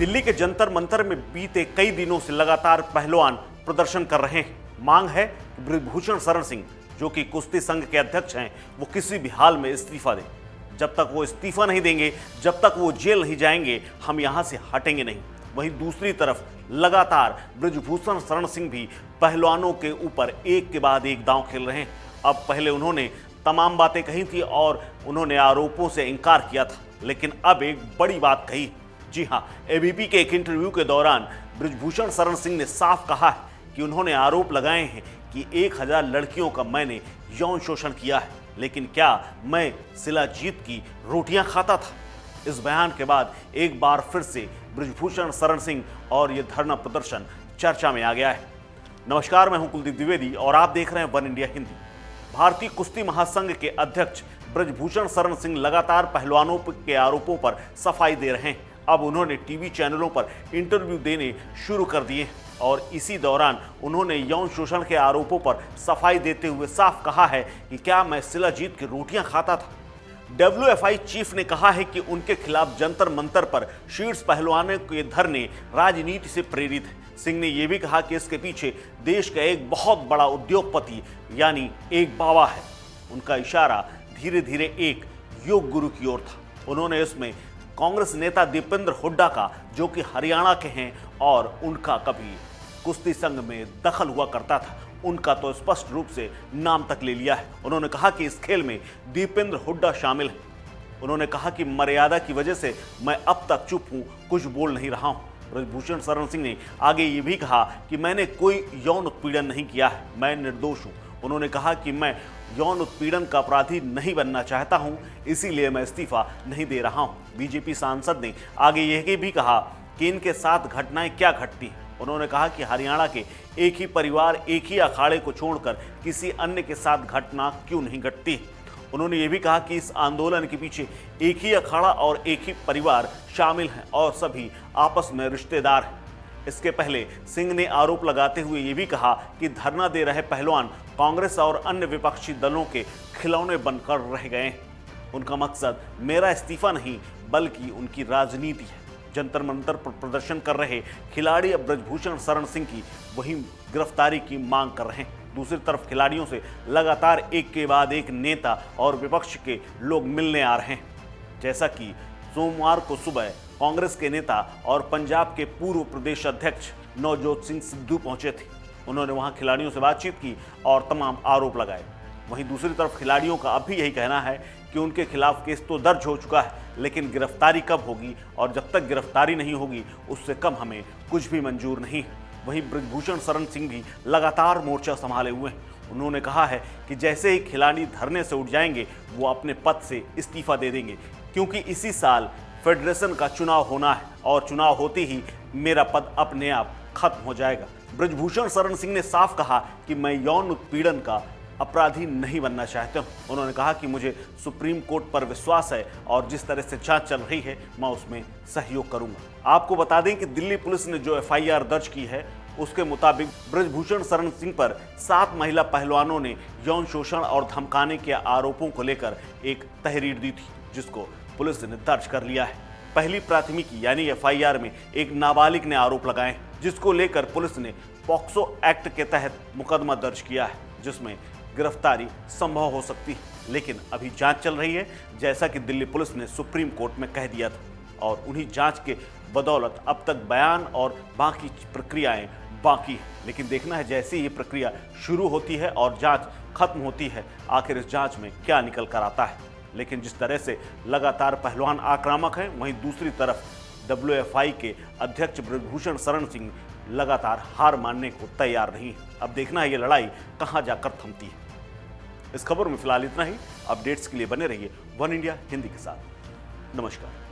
दिल्ली के जंतर मंतर में बीते कई दिनों से लगातार पहलवान प्रदर्शन कर रहे हैं। मांग है कि बृजभूषण शरण सिंह, जो कि कुश्ती संघ के अध्यक्ष हैं, वो किसी भी हाल में इस्तीफा दें। जब तक वो इस्तीफा नहीं देंगे, जब तक वो जेल नहीं जाएंगे, हम यहां से हटेंगे नहीं। वहीं दूसरी तरफ लगातार बृजभूषण शरण सिंह भी पहलवानों के ऊपर एक के बाद एक दांव खेल रहे हैं। अब पहले उन्होंने तमाम बातें कही थी और उन्होंने आरोपों से इनकार किया था, लेकिन अब एक बड़ी बात कही। जी हां, एबीपी के एक इंटरव्यू के दौरान बृजभूषण शरण सिंह ने साफ कहा है कि उन्होंने आरोप लगाए हैं कि 1000 लड़कियों का मैंने यौन शोषण किया है, लेकिन क्या मैं शिलाजीत की रोटियां खाता था। इस बयान के बाद एक बार फिर से बृजभूषण शरण सिंह और ये धरना प्रदर्शन चर्चा में आ गया है। नमस्कार, मैं हूं कुलदीप द्विवेदी और आप देख रहे हैं वन इंडिया हिंदी। भारतीय कुश्ती महासंघ के अध्यक्ष बृजभूषण शरण सिंह लगातार पहलवानों के आरोपों पर सफाई दे रहे हैं। अब उन्होंने टीवी चैनलों पर इंटरव्यू देने शुरू कर दिए और इसी दौरान उन्होंने यौन शोषण के आरोपों पर सफाई देते हुए साफ कहा है कि क्या मैं शिलाजीत की रोटियां खाता था। WFI चीफ ने कहा है कि उनके खिलाफ जंतर मंतर पर शीर्ष पहलवानों के धरने राजनीति से प्रेरित है। सिंह ने यह भी कहा कि इसके पीछे देश का एक बहुत बड़ा उद्योगपति यानी एक बाबा है। उनका इशारा धीरे धीरे एक योग गुरु की ओर था। उन्होंने इसमें कांग्रेस नेता दीपेंद्र हुड्डा का, जो कि हरियाणा के हैं और उनका कभी कुश्ती संघ में दखल हुआ करता था, उनका तो स्पष्ट रूप से नाम तक ले लिया है। उन्होंने कहा कि इस खेल में दीपेंद्र हुड्डा शामिल है। उन्होंने कहा कि मर्यादा की वजह से मैं अब तक चुप हूं, कुछ बोल नहीं रहा हूं। बृजभूषण शरण सिंह ने आगे ये भी कहा कि मैंने कोई यौन उत्पीड़न नहीं किया है, मैं निर्दोष हूं। उन्होंने कहा कि मैं यौन उत्पीड़न का अपराधी नहीं बनना चाहता हूं, इसीलिए मैं इस्तीफा नहीं दे रहा हूं। बीजेपी सांसद ने आगे यह भी कहा कि इनके साथ घटनाएं क्या घटती हैं। उन्होंने कहा कि हरियाणा के एक ही परिवार, एक ही अखाड़े को छोड़कर किसी अन्य के साथ घटना क्यों नहीं घटती। उन्होंने ये भी कहा कि इस आंदोलन के पीछे एक ही अखाड़ा और एक ही परिवार शामिल हैं और सभी आपस में रिश्तेदार हैं। इसके पहले सिंह ने आरोप लगाते हुए ये भी कहा कि धरना दे रहे पहलवान कांग्रेस और अन्य विपक्षी दलों के खिलौने बनकर रह गए हैं। उनका मकसद मेरा इस्तीफा नहीं बल्कि उनकी राजनीति है। जंतर मंतर पर प्रदर्शन कर रहे खिलाड़ी अब बृजभूषण शरण सिंह की वही गिरफ्तारी की मांग कर रहे हैं। दूसरी तरफ खिलाड़ियों से लगातार एक के बाद एक नेता और विपक्ष के लोग मिलने आ रहे हैं। जैसा कि सोमवार को सुबह कांग्रेस के नेता और पंजाब के पूर्व प्रदेश अध्यक्ष नवजोत सिंह सिद्धू पहुंचे थे। उन्होंने वहां खिलाड़ियों से बातचीत की और तमाम आरोप लगाए। वहीं दूसरी तरफ खिलाड़ियों का अब भी यही कहना है कि उनके खिलाफ केस तो दर्ज हो चुका है, लेकिन गिरफ्तारी कब होगी, और जब तक गिरफ्तारी नहीं होगी उससे कम हमें कुछ भी मंजूर नहीं है। वहीं बृजभूषण शरण सिंह भी लगातार मोर्चा संभाले हुए हैं। उन्होंने कहा है कि जैसे ही खिलाड़ी धरने से उठ जाएंगे वो अपने पद से इस्तीफा दे देंगे, क्योंकि इसी साल फेडरेशन का चुनाव होना है और चुनाव होते ही मेरा पद अपने आप खत्म हो जाएगा। बृजभूषण शरण सिंह ने साफ कहा कि मैं यौन उत्पीड़न का अपराधी नहीं बनना चाहते हूं। उन्होंने कहा कि मुझे सुप्रीम कोर्ट पर विश्वास है और जिस तरह से जांच चल रही है मैं उसमें सहयोग करूंगा। आपको बता दें कि दिल्ली पुलिस ने जो FIR दर्ज की है उसके मुताबिक बृजभूषण शरण सिंह पर 7 महिला पहलवानों ने यौन शोषण और धमकाने के आरोपों को लेकर एक तहरीर दी थी, जिसको पुलिस ने दर्ज कर लिया है। पहली प्राथमिकी यानी FIR में एक नाबालिग ने आरोप लगाए, जिसको लेकर पुलिस ने पॉक्सो एक्ट के तहत मुकदमा दर्ज किया है, जिसमें गिरफ्तारी संभव हो सकती है। लेकिन अभी जांच चल रही है, जैसा कि दिल्ली पुलिस ने सुप्रीम कोर्ट में कह दिया था, और उन्हीं जांच के बदौलत अब तक बयान और बाकी प्रक्रियाएं बाकी है। लेकिन देखना है जैसे ही ये प्रक्रिया शुरू होती है और जांच खत्म होती है, आखिर इस जांच में क्या निकल कर आता है। लेकिन जिस तरह से लगातार पहलवान आक्रामक हैं, वहीं दूसरी तरफ WFI के अध्यक्ष बृजभूषण शरण सिंह लगातार हार मानने को तैयार नहीं है। अब देखना है ये लड़ाई कहां जाकर थमती है। इस खबर में फिलहाल इतना ही। अपडेट्स के लिए बने रहिए वन इंडिया हिंदी के साथ। नमस्कार।